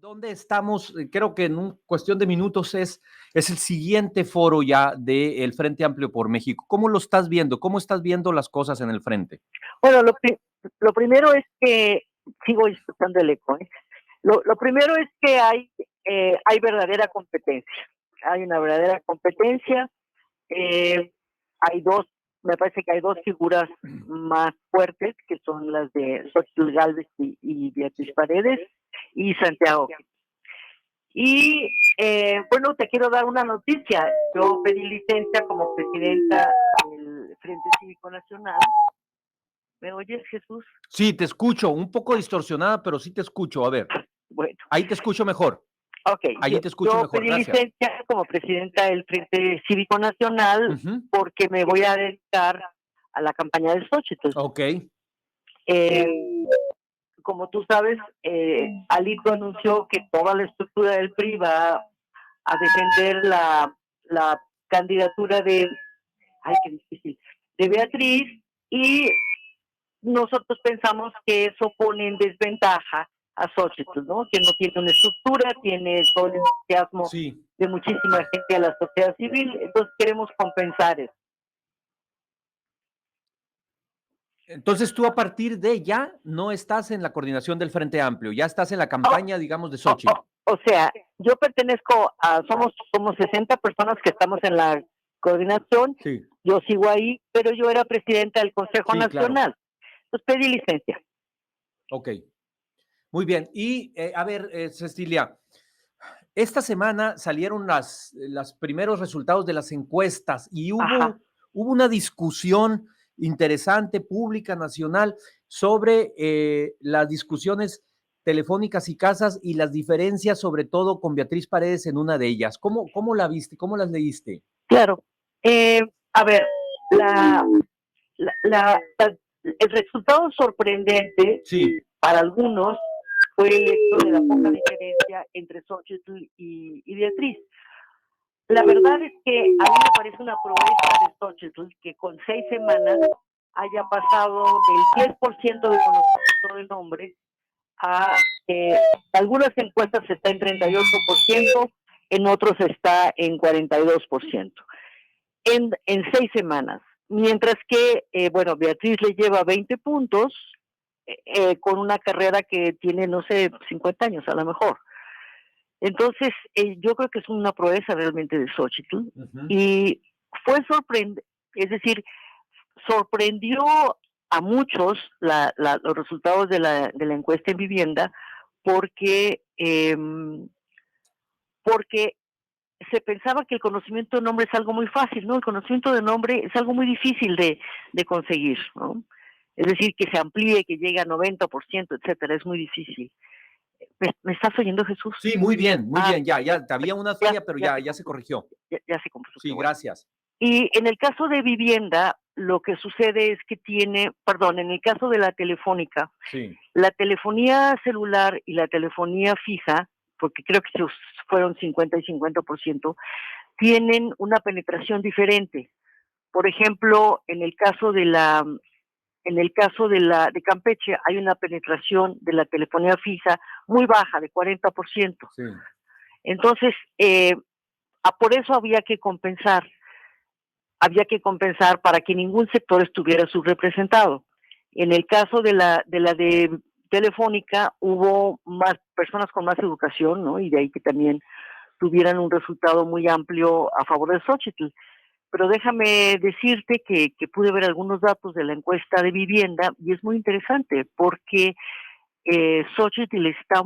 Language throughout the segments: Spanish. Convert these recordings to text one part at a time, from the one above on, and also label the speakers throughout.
Speaker 1: ¿Dónde estamos? Creo que en cuestión de minutos es el siguiente foro ya del Frente Amplio por México. ¿Cómo lo estás viendo? ¿Cómo estás viendo las cosas en el frente?
Speaker 2: Bueno, lo primero es que, sigo disfrutando el eco, ¿eh? Lo primero es que hay verdadera competencia. Hay una verdadera competencia. Hay dos, me parece que hay dos figuras más fuertes, que son las de Xochitl Gálvez y Beatriz Paredes y Santiago. Y bueno, te quiero dar una noticia. Yo pedí licencia como presidenta del Frente Cívico Nacional. ¿Me oyes, Jesús?
Speaker 1: Sí, te escucho, un poco distorsionada, pero sí te escucho. A ver,
Speaker 2: Bueno.
Speaker 1: ahí te escucho mejor.
Speaker 2: Ok,
Speaker 1: Ahí te escucho mejor,
Speaker 2: pedí
Speaker 1: gracias.
Speaker 2: licencia como presidenta del Frente Cívico Nacional porque me voy a dedicar a la campaña de Xochitl.
Speaker 1: Ok.
Speaker 2: Como tú sabes, Alito anunció que toda la estructura del PRI va a defender la candidatura de, ay, qué difícil, de Beatriz, y nosotros pensamos que eso pone en desventaja a Xochitl, ¿no? Que no tiene una estructura, tiene todo el entusiasmo de muchísima gente de la sociedad civil, entonces queremos compensar eso.
Speaker 1: Entonces tú a partir de ya no estás en la coordinación del Frente Amplio, ya estás en la campaña, digamos, de Xochitl.
Speaker 2: O sea, yo pertenezco somos 60 personas que estamos en la coordinación, yo sigo ahí, pero yo era presidenta del Consejo Nacional, entonces pedí licencia.
Speaker 1: Ok, muy bien. Y a ver, Cecilia, esta semana salieron los primeros resultados de las encuestas y hubo una discusión interesante, pública, nacional, sobre las discusiones telefónicas y casas y las diferencias, sobre todo con Beatriz Paredes en una de ellas. ¿Cómo la viste? ¿Cómo las leíste?
Speaker 2: Claro. A ver, el resultado sorprendente para algunos fue el hecho de la poca diferencia entre Xochitl y Beatriz. La verdad es que a mí me parece una proeza de Xochitl que con 6 semanas haya pasado del 10% de conocimiento del nombre a algunas encuestas está en 38%, en otros está en 42%. En 6 semanas. Mientras que, bueno, Beatriz le lleva 20 puntos con una carrera que tiene, no sé, 50 años a lo mejor. Entonces, yo creo que es una proeza realmente de Xochitl y fue sorprendente, es decir, sorprendió a muchos los resultados de la encuesta en vivienda porque se pensaba que el conocimiento de nombre es algo muy fácil, ¿no? El conocimiento de nombre es algo muy difícil de conseguir, ¿no? Es decir, que se amplíe, que llegue a 90%, etcétera, es muy difícil. ¿Me estás oyendo, Jesús?
Speaker 1: Sí, muy bien, ya había una falla, pero ya se corrigió.
Speaker 2: Ya se compuso.
Speaker 1: Sí, gracias.
Speaker 2: Y en el caso de vivienda, lo que sucede es que en el caso de la telefónica, la telefonía celular y la telefonía fija, porque creo que fueron 50 y 50%, tienen una penetración diferente. Por ejemplo, en el caso de Campeche hay una penetración de la telefonía fija muy baja, de 40%. Entonces, por eso había que compensar para que ningún sector estuviera subrepresentado. En el caso de la de Telefónica hubo más personas con más educación, ¿no? Y de ahí que también tuvieran un resultado muy amplio a favor de Xochitl. Pero déjame decirte que pude ver algunos datos de la encuesta de vivienda y es muy interesante porque Xochitl está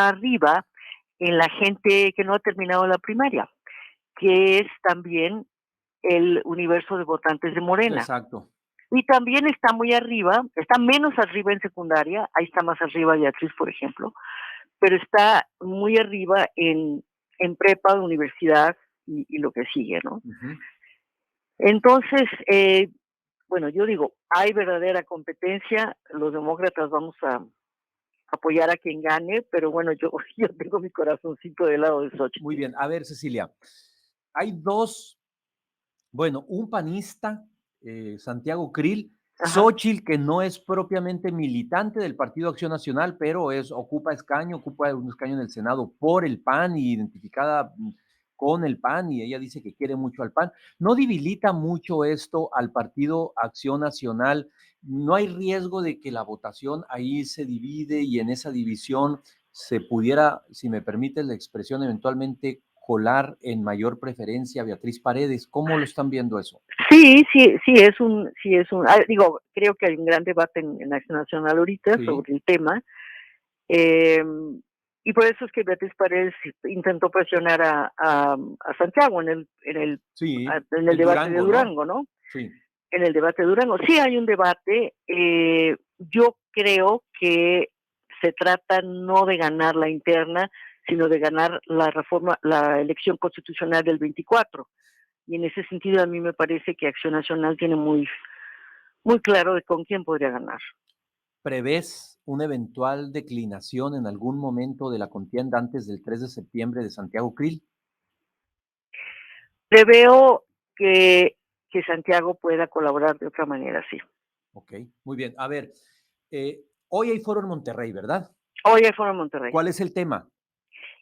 Speaker 2: arriba en la gente que no ha terminado la primaria, que es también el universo de votantes de Morena.
Speaker 1: Exacto.
Speaker 2: Y también está muy arriba, está menos arriba en secundaria, ahí está más arriba Beatriz, por ejemplo, pero está muy arriba en prepa, universidad y lo que sigue, ¿no? Entonces, bueno, yo digo, hay verdadera competencia, los demócratas vamos a apoyar a quien gane, pero bueno, yo tengo mi corazoncito del lado de Xochitl.
Speaker 1: Muy bien, a ver, Cecilia, hay un panista, Santiago Krill,
Speaker 2: Ajá.
Speaker 1: Xóchitl, que no es propiamente militante del Partido Acción Nacional, pero ocupa un escaño en el Senado por el PAN y identificada con el PAN, y ella dice que quiere mucho al PAN. ¿No debilita mucho esto al Partido Acción Nacional? ¿No hay riesgo de que la votación ahí se divide y en esa división se pudiera, si me permite la expresión, eventualmente colar en mayor preferencia a Beatriz Paredes? ¿Cómo lo están viendo eso?
Speaker 2: Digo, creo que hay un gran debate en Acción Nacional ahorita
Speaker 1: Sí.
Speaker 2: sobre el tema, eh, y por eso es que Beatriz Paredes intentó presionar a Santiago
Speaker 1: Sí,
Speaker 2: en el
Speaker 1: el
Speaker 2: debate de
Speaker 1: Durango, ¿no?
Speaker 2: Durango, ¿no?
Speaker 1: Sí.
Speaker 2: En el debate de Durango. Sí hay un debate, yo creo que se trata no de ganar la interna, sino de ganar la elección constitucional del 24. Y en ese sentido a mí me parece que Acción Nacional tiene muy claro de con quién podría ganar.
Speaker 1: ¿Prevés una eventual declinación en algún momento de la contienda antes del 3 de septiembre de Santiago Krill?
Speaker 2: Preveo que Santiago pueda colaborar de otra manera, sí.
Speaker 1: Ok, muy bien. A ver, hoy hay foro en Monterrey, ¿verdad?
Speaker 2: Hoy hay foro en Monterrey.
Speaker 1: ¿Cuál es el tema?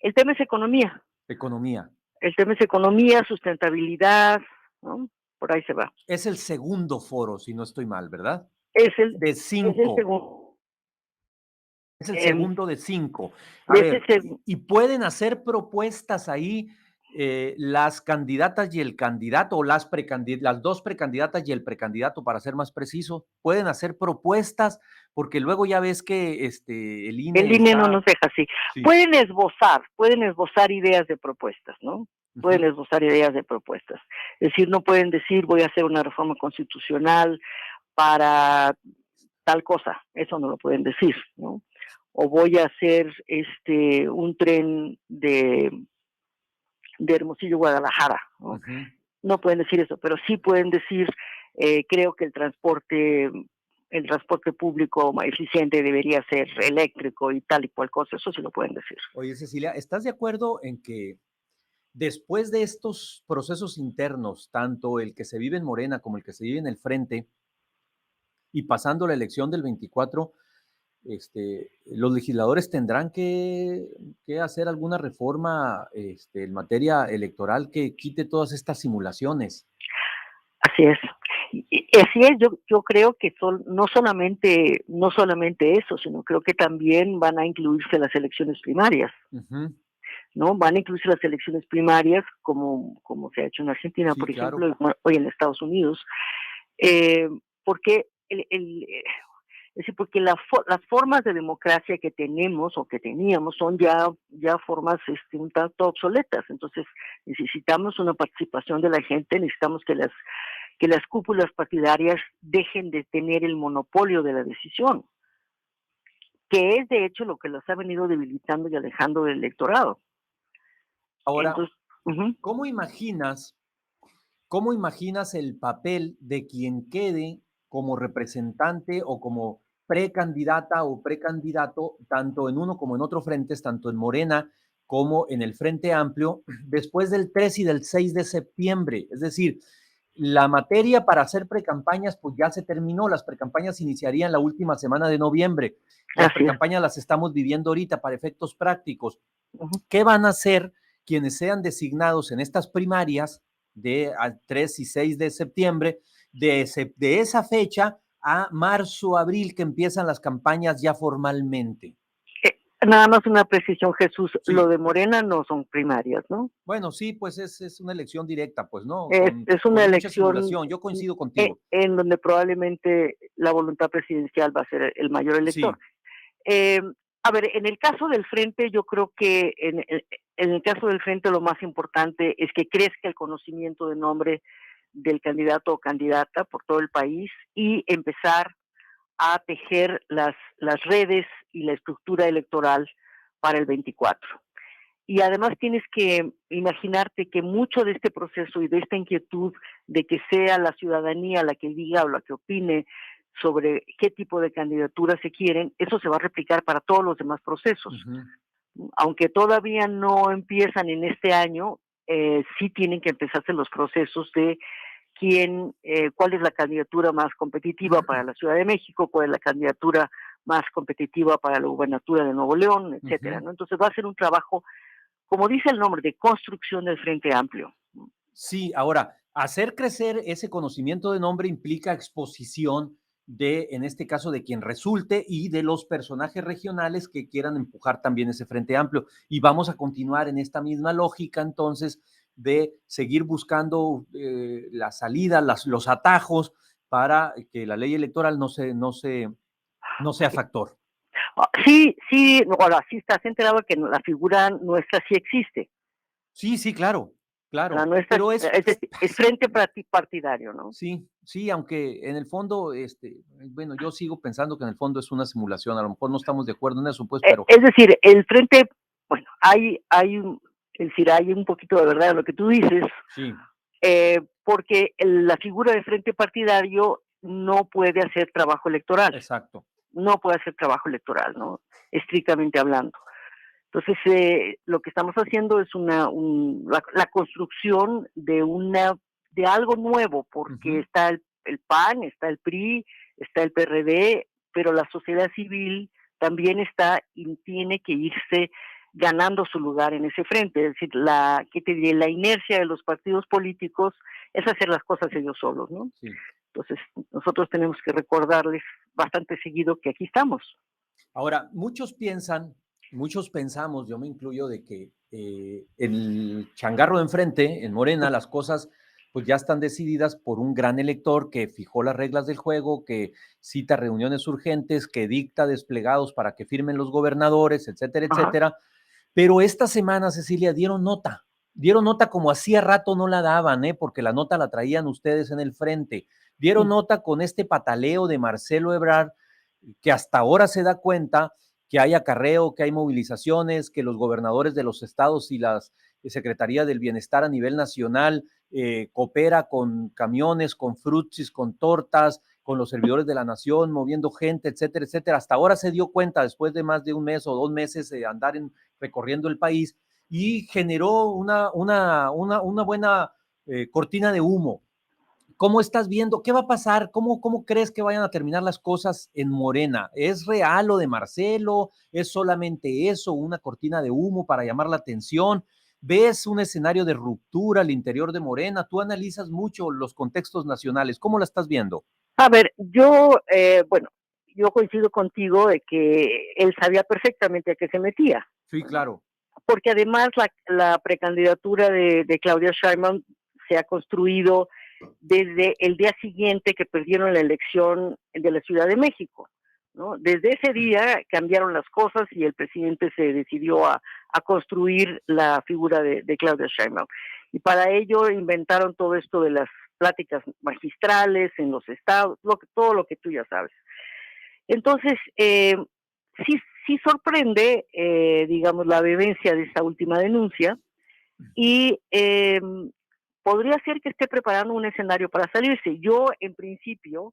Speaker 2: El tema es economía.
Speaker 1: Economía.
Speaker 2: El tema es economía, sustentabilidad, ¿no? Por ahí se va.
Speaker 1: Es el segundo foro, si no estoy mal, ¿verdad?
Speaker 2: Es el,
Speaker 1: De
Speaker 2: es el
Speaker 1: 5.
Speaker 2: segundo.
Speaker 1: Es el
Speaker 2: Eh,
Speaker 1: segundo de 5. A
Speaker 2: de ese
Speaker 1: ver, y pueden hacer propuestas ahí las candidatas y el candidato, o las dos precandidatas y el precandidato, para ser más preciso, pueden hacer propuestas, porque luego ya ves que el
Speaker 2: El
Speaker 1: INE
Speaker 2: INE no
Speaker 1: está.
Speaker 2: nos deja así.
Speaker 1: Sí.
Speaker 2: Pueden esbozar ideas de propuestas, ¿no? Pueden
Speaker 1: Uh-huh.
Speaker 2: esbozar ideas de propuestas. Es decir, no pueden decir voy a hacer una reforma constitucional para tal cosa, eso no lo pueden decir, ¿no? O voy a hacer un tren de Hermosillo a Guadalajara, ¿no?
Speaker 1: Uh-huh.
Speaker 2: No pueden decir eso, pero sí pueden decir, creo que el transporte público más eficiente debería ser eléctrico y tal y cual cosa, eso sí lo pueden decir.
Speaker 1: Oye, Cecilia, ¿estás de acuerdo en que después de estos procesos internos, tanto el que se vive en Morena como el que se vive en el Frente, y pasando la elección del 24, los legisladores tendrán que hacer alguna reforma en materia electoral que quite todas estas simulaciones?
Speaker 2: Así es. Y así es, yo creo que no solamente eso, sino creo que también van a incluirse las elecciones primarias.
Speaker 1: Uh-huh.
Speaker 2: ¿No? Van a incluirse las elecciones primarias, como se ha hecho en Argentina,
Speaker 1: Sí,
Speaker 2: por
Speaker 1: claro.
Speaker 2: ejemplo, hoy en Estados Unidos, porque es decir, porque las formas de democracia que tenemos o que teníamos son ya formas un tanto obsoletas. Entonces, necesitamos una participación de la gente, necesitamos que las cúpulas partidarias dejen de tener el monopolio de la decisión, que es de hecho lo que los ha venido debilitando y alejando del electorado.
Speaker 1: Ahora,
Speaker 2: Entonces, uh-huh.
Speaker 1: ¿cómo imaginas el papel de quien quede como representante o como precandidata o precandidato, tanto en uno como en otro frentes, tanto en Morena como en el Frente Amplio, después del 3 y del 6 de septiembre? Es decir, la materia para hacer precampañas, pues ya se terminó. Las precampañas iniciarían la última semana de noviembre. Las
Speaker 2: Así es.
Speaker 1: precampañas las estamos viviendo ahorita para efectos prácticos.
Speaker 2: Uh-huh.
Speaker 1: ¿Qué van a hacer quienes sean designados en estas primarias de 3 y 6 de septiembre, de esa fecha a marzo, abril, que empiezan las campañas ya formalmente?
Speaker 2: Nada más una precisión, Jesús, lo
Speaker 1: Sí.
Speaker 2: de Morena no son primarias, ¿no?
Speaker 1: Bueno, sí, pues es una elección directa, pues, ¿no?
Speaker 2: Es una
Speaker 1: Con mucha
Speaker 2: elección
Speaker 1: simulación. Yo coincido contigo.
Speaker 2: en donde probablemente la voluntad presidencial va a ser el mayor elector.
Speaker 1: Sí.
Speaker 2: Eh, a ver, en el caso del Frente, yo creo que en el caso del Frente lo más importante es que crezca el conocimiento de nombre del candidato o candidata por todo el país y empezar a tejer las redes y la estructura electoral para el 24. Y además tienes que imaginarte que mucho de este proceso y de esta inquietud de que sea la ciudadanía la que diga o la que opine sobre qué tipo de candidaturas se quieren, eso se va a replicar para todos los demás procesos.
Speaker 1: Uh-huh.
Speaker 2: Aunque todavía no empiezan en este año, sí tienen que empezarse los procesos de cuál es la candidatura más competitiva para la Ciudad de México, cuál es la candidatura más competitiva para la gubernatura de Nuevo León, etcétera, ¿no? Entonces va a ser un trabajo, como dice el nombre, de construcción del Frente Amplio.
Speaker 1: Sí, ahora, hacer crecer ese conocimiento de nombre implica exposición de, en este caso, de quien resulte y de los personajes regionales que quieran empujar también ese Frente Amplio. Y vamos a continuar en esta misma lógica, entonces, de seguir buscando la salida, los atajos para que la ley electoral no sea factor.
Speaker 2: Sí, ahora sí estás enterado que la figura nuestra sí existe.
Speaker 1: Sí, claro,
Speaker 2: La
Speaker 1: claro,
Speaker 2: nuestra
Speaker 1: pero
Speaker 2: es frente partidario, ¿no?
Speaker 1: Sí, aunque en el fondo, bueno, yo sigo pensando que en el fondo es una simulación, a lo mejor no estamos de acuerdo en eso, pues, pero...
Speaker 2: Es decir, el frente, bueno, hay un poquito de verdad en lo que tú dices,
Speaker 1: Sí.
Speaker 2: Porque la figura de frente partidario no puede hacer trabajo electoral.
Speaker 1: Exacto.
Speaker 2: No puede hacer trabajo electoral, ¿no? Estrictamente hablando. Entonces, lo que estamos haciendo es la construcción de algo nuevo, porque está el PAN, está el PRI, está el PRD, pero la sociedad civil también está y tiene que irse ganando su lugar en ese frente. Es decir, la inercia de los partidos políticos es hacer las cosas ellos solos, ¿no?
Speaker 1: Sí.
Speaker 2: Entonces, nosotros tenemos que recordarles bastante seguido que aquí estamos.
Speaker 1: Ahora, muchos pensamos, yo me incluyo, de que el changarro de enfrente, en Morena, las cosas pues ya están decididas por un gran elector que fijó las reglas del juego, que cita reuniones urgentes, que dicta desplegados para que firmen los gobernadores, etcétera, etcétera. Ajá. Pero esta semana, Cecilia, dieron nota como hacía rato no la daban, porque la nota la traían ustedes en el frente. Dieron nota con este pataleo de Marcelo Ebrard, que hasta ahora se da cuenta que hay acarreo, que hay movilizaciones, que los gobernadores de los estados y la Secretaría del Bienestar a nivel nacional coopera con camiones, con frutsis, con tortas, con los servidores de la nación, moviendo gente, etcétera, etcétera. Hasta ahora se dio cuenta, después de más de un mes o 2 meses de andar recorriendo el país, y generó una buena cortina de humo. ¿Cómo estás viendo? ¿Qué va a pasar? ¿Cómo crees que vayan a terminar las cosas en Morena? ¿Es real lo de Marcelo? ¿Es solamente eso, una cortina de humo para llamar la atención? ¿Ves un escenario de ruptura al interior de Morena? Tú analizas mucho los contextos nacionales. ¿Cómo la estás viendo?
Speaker 2: A ver, yo coincido contigo de que él sabía perfectamente a qué se metía.
Speaker 1: Sí, claro.
Speaker 2: Porque además la precandidatura de Claudia Sheinbaum se ha construido desde el día siguiente que perdieron la elección de la Ciudad de México, ¿no? Desde ese día cambiaron las cosas y el presidente se decidió a construir la figura de Claudia Sheinbaum. Y para ello inventaron todo esto de las pláticas magistrales en los estados, todo lo que tú ya sabes. Entonces, sí sorprende, digamos, la vehemencia de esta última denuncia y podría ser que esté preparando un escenario para salirse. Yo, en principio,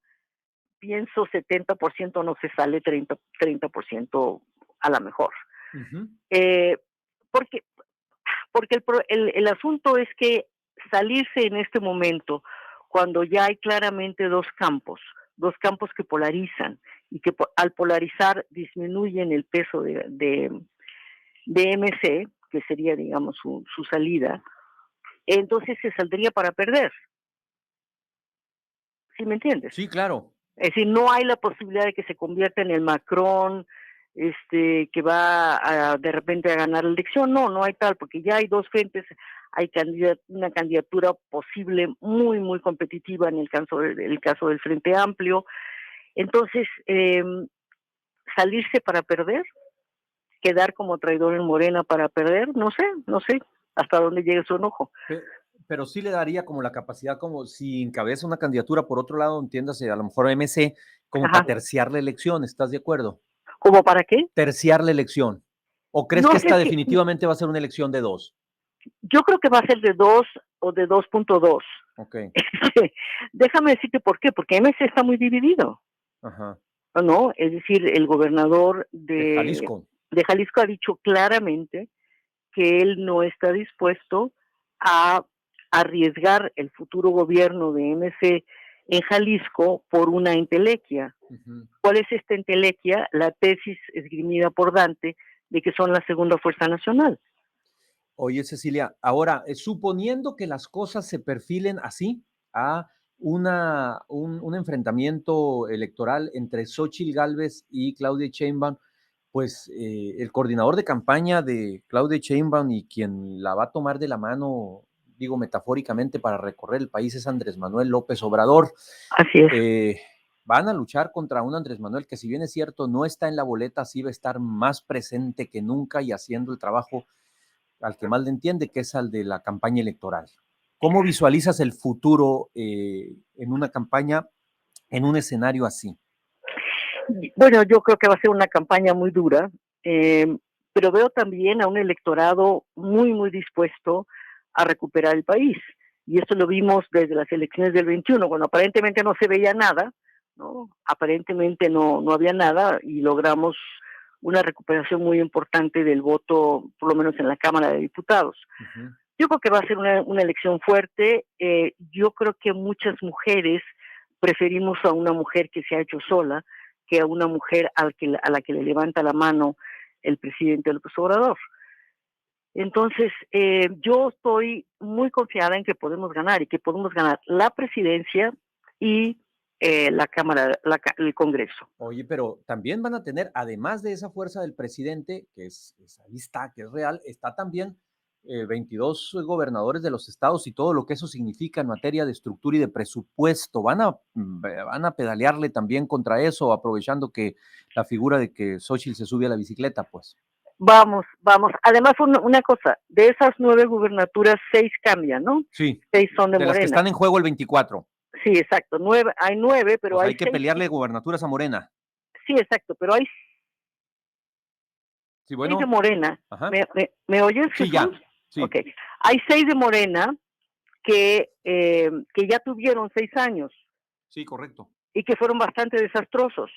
Speaker 2: pienso 70% no se sale, 30% a la mejor.
Speaker 1: Uh-huh.
Speaker 2: Porque el asunto es que salirse en este momento, cuando ya hay claramente dos campos que polarizan y que al polarizar disminuyen el peso de MC, que sería, digamos, su salida, entonces se saldría para perder. ¿Sí me entiendes?
Speaker 1: Sí, claro.
Speaker 2: Es decir, no hay la posibilidad de que se convierta en el Macron que va de repente a ganar la elección. No hay tal, porque ya hay dos frentes, hay una candidatura posible muy, muy competitiva en el caso del Frente Amplio. Entonces, salirse para perder, quedar como traidor en Morena para perder, no sé hasta dónde llegue su enojo.
Speaker 1: Pero sí le daría como la capacidad, como si encabeza una candidatura, por otro lado, entiéndase, a lo mejor MC, como para terciar la elección, ¿estás de acuerdo?
Speaker 2: ¿Cómo para qué?
Speaker 1: Terciar la elección. ¿O crees que esta definitivamente va a ser una elección de 2?
Speaker 2: Yo creo que va a ser de 2 o de 2.2.
Speaker 1: Ok.
Speaker 2: Déjame decirte por qué, porque MC está muy dividido.
Speaker 1: Ajá.
Speaker 2: ¿No? Es decir, el gobernador de Jalisco ha dicho claramente que él no está dispuesto a arriesgar el futuro gobierno de MC en Jalisco por una entelequia. ¿Cuál es esta entelequia? La tesis esgrimida por Dante de que son la segunda fuerza nacional.
Speaker 1: Oye, Cecilia, ahora, suponiendo que las cosas se perfilen así, a un enfrentamiento electoral entre Xóchitl Gálvez y Claudia Sheinbaum, pues el coordinador de campaña de Claudia Sheinbaum y quien la va a tomar de la mano, digo metafóricamente, para recorrer el país es Andrés Manuel López Obrador.
Speaker 2: Así es.
Speaker 1: Van a luchar contra un Andrés Manuel que, si bien es cierto, no está en la boleta, sí va a estar más presente que nunca y haciendo el trabajo al que más le entiende, que es al de la campaña electoral. ¿Cómo visualizas el futuro en una campaña, en un escenario así?
Speaker 2: Bueno, yo creo que va a ser una campaña muy dura, pero veo también a un electorado muy, muy dispuesto a recuperar el país. Y esto lo vimos desde las elecciones del 21, cuando aparentemente no se veía nada, ¿no? Aparentemente no había nada y logramos una recuperación muy importante del voto, por lo menos en la Cámara de Diputados. Yo creo que va a ser una elección fuerte. Yo creo que muchas mujeres preferimos a una mujer que se ha hecho sola que a una mujer a la que le levanta la mano el presidente López Obrador. Entonces, yo estoy muy confiada en que podemos ganar y que podemos ganar la presidencia y la Cámara, el Congreso.
Speaker 1: Oye, pero también van a tener, además de esa fuerza del presidente, que ahí está, que es real, está también 22 gobernadores de los estados y todo lo que eso significa en materia de estructura y de presupuesto. Van a pedalearle también contra eso, aprovechando que la figura de que Xóchitl se sube a la bicicleta, pues.
Speaker 2: Vamos. Además, una cosa, de esas 9 gubernaturas, 6 cambian, ¿no?
Speaker 1: Sí.
Speaker 2: 6 son de Morena.
Speaker 1: Las que están en juego el 24.
Speaker 2: Sí, exacto. Hay 9, pero
Speaker 1: pues hay que pelearle gubernaturas a Morena.
Speaker 2: Sí, exacto, pero hay
Speaker 1: sí, bueno.
Speaker 2: 6 de Morena. ¿Me oyes,
Speaker 1: sí,
Speaker 2: Jesús?
Speaker 1: Ya. Sí.
Speaker 2: Ok. Hay 6 de Morena que ya tuvieron 6 años.
Speaker 1: Sí, correcto.
Speaker 2: Y que fueron bastante desastrosos.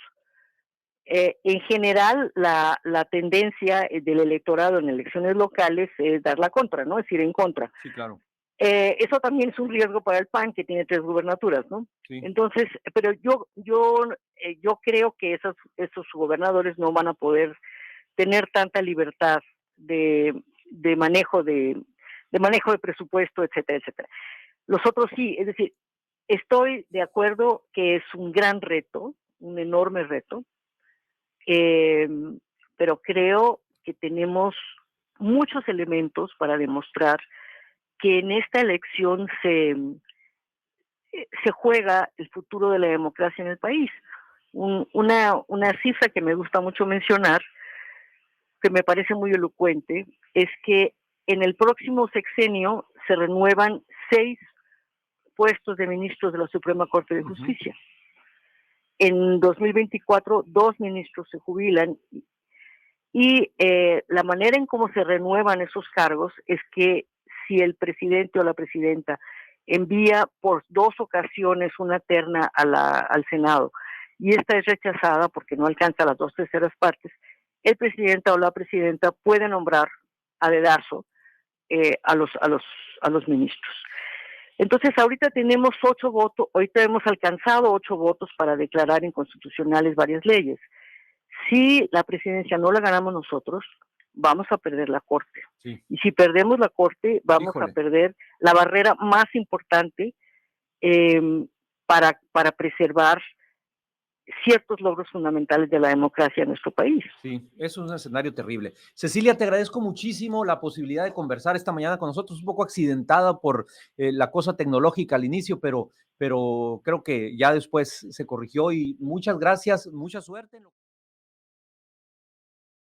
Speaker 2: En general, la tendencia del electorado en elecciones locales es dar la contra, ¿no? Es ir en contra.
Speaker 1: Sí, claro.
Speaker 2: Eso también es un riesgo para el PAN, que tiene 3 gubernaturas, ¿no?
Speaker 1: Sí.
Speaker 2: Entonces, pero yo creo que esos gobernadores no van a poder tener tanta libertad de manejo de presupuesto, etcétera, etcétera. Los otros sí, es decir, estoy de acuerdo que es un gran reto, un enorme reto, pero creo que tenemos muchos elementos para demostrar que en esta elección se juega el futuro de la democracia en el país. Una cifra que me gusta mucho mencionar, que me parece muy elocuente, es que en el próximo sexenio se renuevan 6 puestos de ministros de la Suprema Corte de Justicia. En 2024, 2 ministros se jubilan y la manera en cómo se renuevan esos cargos es que si el presidente o la presidenta envía por 2 ocasiones una terna al Senado y esta es rechazada porque no alcanza las 2/3 partes, el presidente o la presidenta puede nombrar a dedazo a los ministros. Entonces, ahorita tenemos 8 votos, ahorita hemos alcanzado 8 votos para declarar inconstitucionales varias leyes. Si la presidencia no la ganamos nosotros, vamos a perder la Corte.
Speaker 1: Sí.
Speaker 2: Y si perdemos la Corte, vamos a perder la barrera más importante para preservar ciertos logros fundamentales de la democracia en nuestro país.
Speaker 1: Sí, es un escenario terrible. Cecilia, te agradezco muchísimo la posibilidad de conversar esta mañana con nosotros, un poco accidentada por la cosa tecnológica al inicio, pero creo que ya después se corrigió y muchas gracias, mucha suerte.